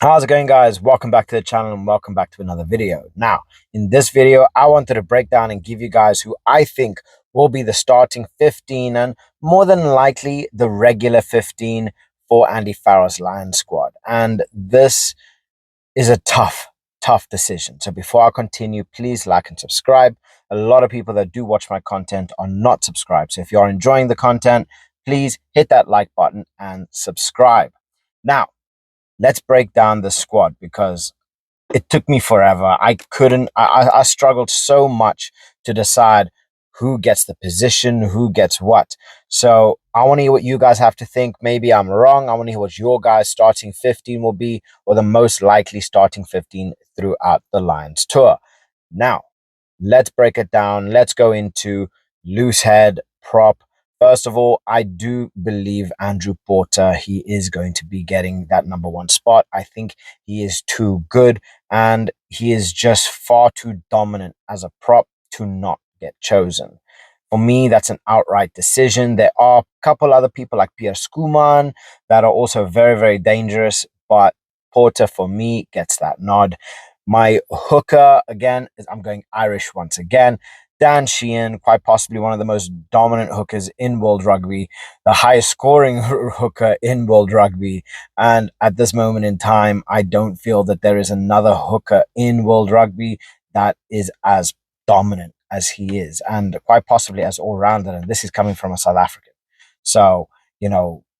How's it going, guys? Welcome back to the channel and welcome back to another video. Now, in this video, I wanted to break down and give you guys who I think will be the starting 15 and more than likely the regular 15 for Andy Farrell's Lions squad. And this is a tough decision. So before I continue, please like and subscribe. A lot of people that do watch my content are not subscribed. So if you're enjoying the content, please hit that like button and subscribe. Now, let's break down the squad because it took me forever. I struggled so much to decide who gets the position, who gets what. So I want to hear what you guys have to think. Maybe I'm wrong. I want to hear what your guys' starting 15 will be, or the most likely starting 15 throughout the Lions tour. Now, let's break it down. Let's go into loose head, prop. First of all, I do believe Andrew Porter, he is going to be getting that #1 spot. I think he is too good and he is just far too dominant as a prop to not get chosen. For me, that's an outright decision. There are a couple other people like Pierre Skuman that are also very, very dangerous, but Porter for me gets that nod. My hooker, again, is I'm going Irish once again. Dan Sheehan, quite possibly one of the most dominant hookers in world rugby, the highest scoring hooker in world rugby. And at this moment in time, I don't feel that there is another hooker in world rugby that is as dominant as he is, and quite possibly as all-rounded. And this is coming from a South African. So,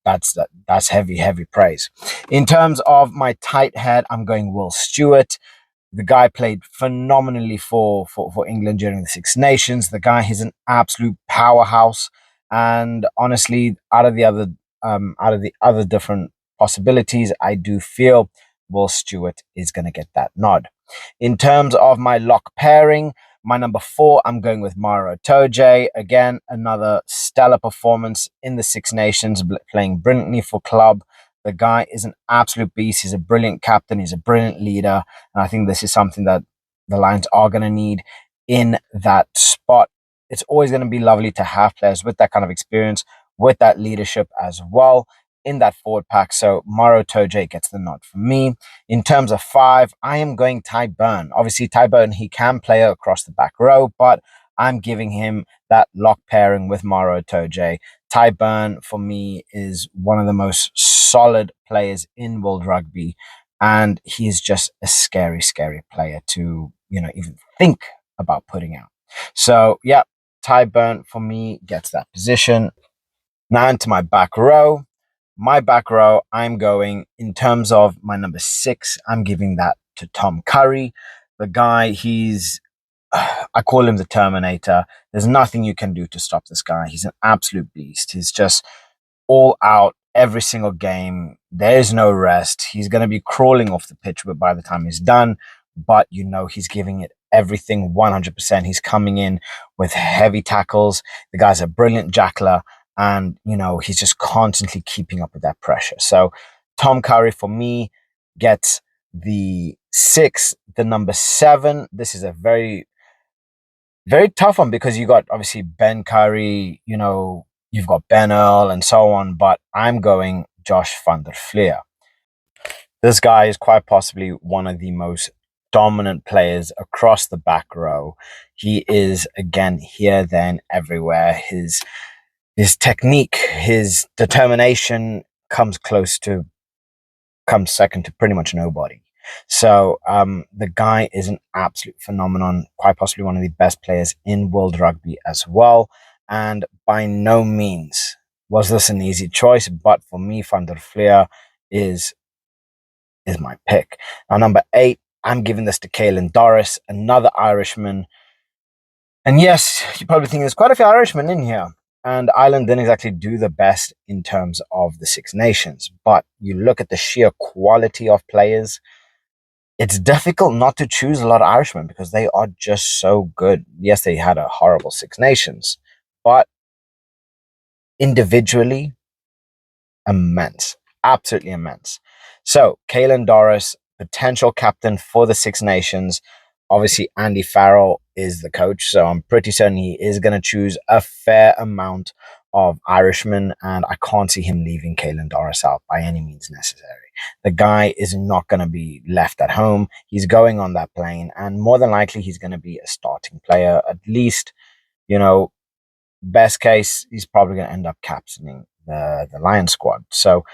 that's heavy praise. In terms of my tight head, I'm going Will Stewart. The guy played phenomenally for England during the Six Nations. The guy is an absolute powerhouse. And honestly, out of the other different possibilities, I do feel Will Stewart is going to get that nod. In terms of my lock pairing, my #4, I'm going with Maro Itoje. Again, another stellar performance in the Six Nations, playing brilliantly for club. The guy is an absolute beast. He's a brilliant captain. He's a brilliant leader. And I think this is something that the Lions are going to need in that spot. It's always going to be lovely to have players with that kind of experience, with that leadership as well in that forward pack. So Maro Itoje gets the nod for me. In terms of 5, I am going Ty Burn. Obviously, Ty Burn, he can play across the back row, but I'm giving him that lock pairing with Maro Itoje. Ty Burn, for me, is one of the most solid players in world rugby, and he's just a scary player to, even think about putting out. So, yeah, Ty Burn, for me, gets that position. Now into my back row. My back row, I'm going, in terms of my #6, I'm giving that to Tom Curry. The guy, I call him the Terminator. There's nothing you can do to stop this guy. He's an absolute beast. He's just all out every single game. There's no rest. He's going to be crawling off the pitch by the time he's done, but he's giving it everything 100%. He's coming in with heavy tackles. The guy's a brilliant jackler, and he's just constantly keeping up with that pressure. So Tom Curry for me gets the 6. The #7, this is a very, very tough one because you got obviously Ben Curry, you've got Ben Earl and so on, but I'm going Josh van der Flier. This guy is quite possibly one of the most dominant players across the back row. He is, again, here, then, everywhere. His technique, his determination comes second to pretty much nobody. So the guy is an absolute phenomenon, quite possibly one of the best players in world rugby as well. And by no means was this an easy choice, but for me, Van der Flier is my pick. Now, #8, I'm giving this to Caelan Doris, another Irishman. And yes, you probably think there's quite a few Irishmen in here. And Ireland didn't exactly do the best in terms of the Six Nations. But you look at the sheer quality of players, it's difficult not to choose a lot of Irishmen because they are just so good. Yes, they had a horrible Six Nations, but individually, immense, absolutely immense. So, Caelan Doris, potential captain for the Six Nations. Obviously, Andy Farrell is the coach, so I'm pretty certain he is going to choose a fair amount of Irishmen, and I can't see him leaving Kalen Doris out by any means necessary. The guy is not going to be left at home. He's going on that plane, and more than likely, he's going to be a starting player. At least, you know, best case, he's probably going to end up captaining the Lion squad. So,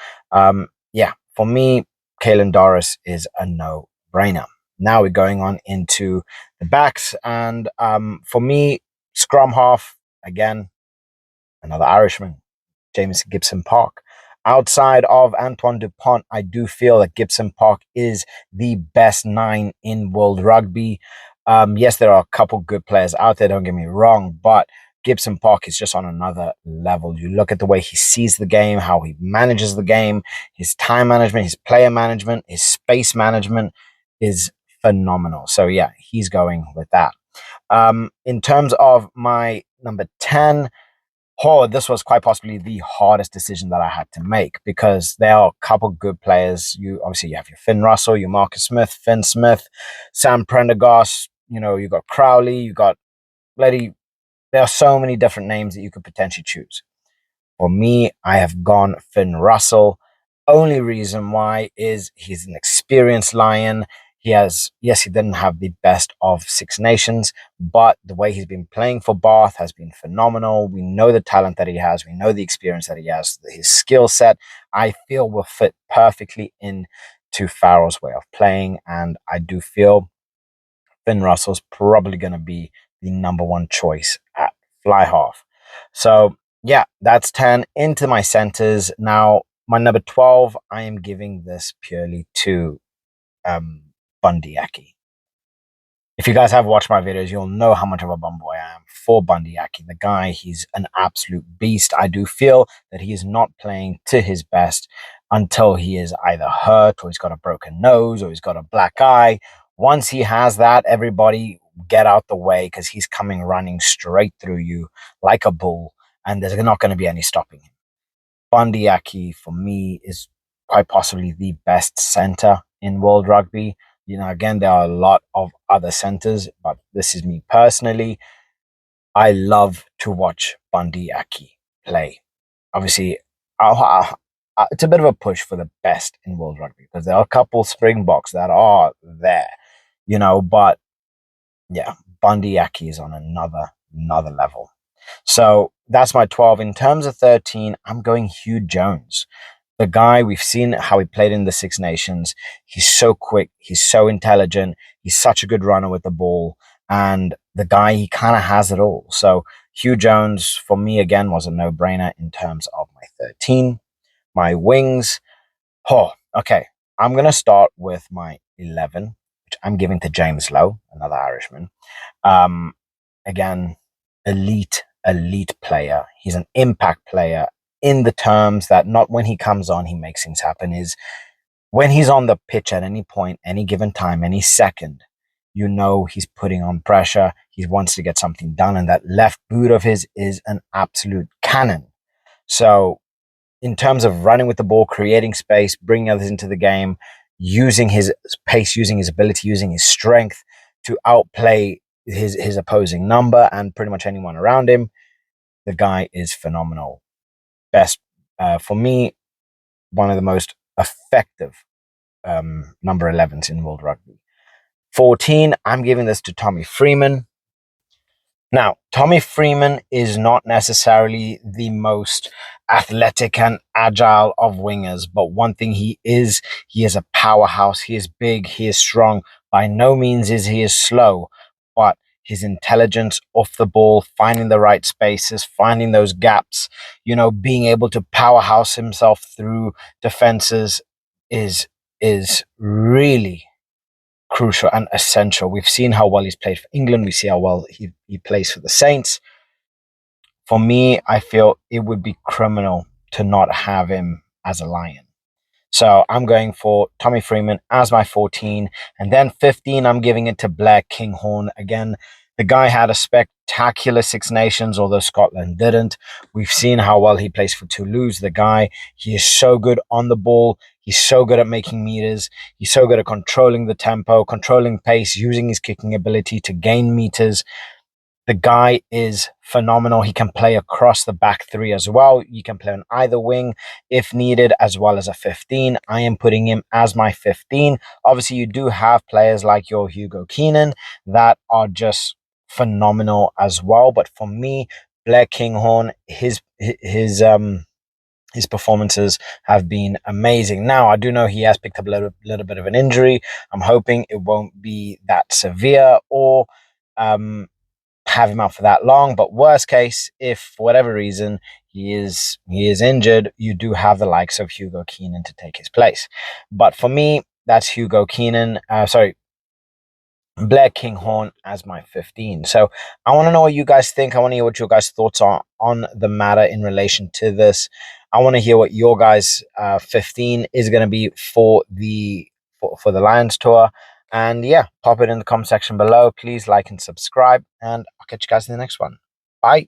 yeah, for me, Kalen Doris is a no brainer. Now we're going on into the backs, and for me, scrum half again, another Irishman, James Gibson Park. Outside of Antoine Dupont, I do feel that Gibson Park is the best nine in world rugby. Yes, there are a couple good players out there, don't get me wrong, but Gibson Park is just on another level. You look at the way he sees the game, how he manages the game, his time management, his player management, his space management is phenomenal. So, yeah, he's going with that. In terms of my number 10, this was quite possibly the hardest decision that I had to make because there are a couple good players. You have your Finn Russell, your Marcus Smith, Finn Smith, Sam Prendergast. You got Crowley, you got Letty. There are so many different names that you could potentially choose. For me, I have gone Finn Russell. Only reason why is he's an experienced Lion. Yes, he didn't have the best of Six Nations, but the way he's been playing for Bath has been phenomenal. We know the talent that he has. We know the experience that he has. His skill set, I feel, will fit perfectly into Farrell's way of playing. And I do feel Finn Russell's probably going to be the number one choice at fly half. So, yeah, that's 10 into my centers. Now, my number 12, I am giving this purely to Bundy Aki. If you guys have watched my videos, you'll know how much of a bum boy I am for Bundy Aki. The guy, he's an absolute beast. I do feel that he is not playing to his best until he is either hurt or he's got a broken nose or he's got a black eye. Once he has that, everybody get out the way because he's coming running straight through you like a bull, and there's not going to be any stopping him. Bundy Aki, for me, is quite possibly the best center in world rugby. Again, there are a lot of other centers, but this is me personally. I love to watch Bundy Aki play. Obviously, it's a bit of a push for the best in world rugby because there are a couple Springboks that are there, but yeah, Bundy Aki is on another level. So that's my 12. In terms of 13, I'm going Hugh Jones. The guy, we've seen how he played in the Six Nations. He's so quick. He's so intelligent. He's such a good runner with the ball. And the guy, he kind of has it all. So Hugh Jones, for me, again, was a no-brainer in terms of my 13. My wings. Okay. I'm going to start with my 11, which I'm giving to James Lowe, another Irishman. Again, elite player. He's an impact player in the terms that not when he comes on, he makes things happen. Is when he's on the pitch at any point, any given time, any second, he's putting on pressure. He wants to get something done. And that left boot of his is an absolute cannon. So in terms of running with the ball, creating space, bringing others into the game, using his pace, using his ability, using his strength to outplay his opposing number and pretty much anyone around him, the guy is phenomenal. Best, for me, one of the most effective number 11s in world rugby. 14, I'm giving this to Tommy Freeman. Now, Tommy Freeman is not necessarily the most athletic and agile of wingers, but one thing he is a powerhouse. He is big, he is strong. By no means is he slow, but his intelligence off the ball, finding the right spaces, finding those gaps, being able to powerhouse himself through defenses is really crucial and essential. We've seen how well he's played for England. We see how well he plays for the Saints. For me, I feel it would be criminal to not have him as a Lion. So I'm going for Tommy Freeman as my 14. And then 15, I'm giving it to Blair Kinghorn. Again, the guy had a spectacular Six Nations, although Scotland didn't. We've seen how well he plays for Toulouse. The guy, he is so good on the ball. He's so good at making meters. He's so good at controlling the tempo, controlling pace, using his kicking ability to gain meters. The guy is phenomenal. He can play across the back three as well. You can play on either wing if needed, as well as a 15. I am putting him as my 15. Obviously, you do have players like your Hugo Keenan that are just phenomenal as well. But for me, Blair Kinghorn, his performances have been amazing. Now, I do know he has picked up a little bit of an injury. I'm hoping it won't be that severe or um, have him out for that long. But worst case, if for whatever reason he is injured, you do have the likes of Hugo Keenan to take his place. But for me, that's Hugo Keenan. Sorry, Blair Kinghorn as my 15. So I want to know what you guys think. I want to hear what your guys' thoughts are on the matter in relation to this. I want to hear what your guys' 15 is going to be for the Lions tour. And yeah, pop it in the comment section below. Please like and subscribe, and I'll catch you guys in the next one. Bye.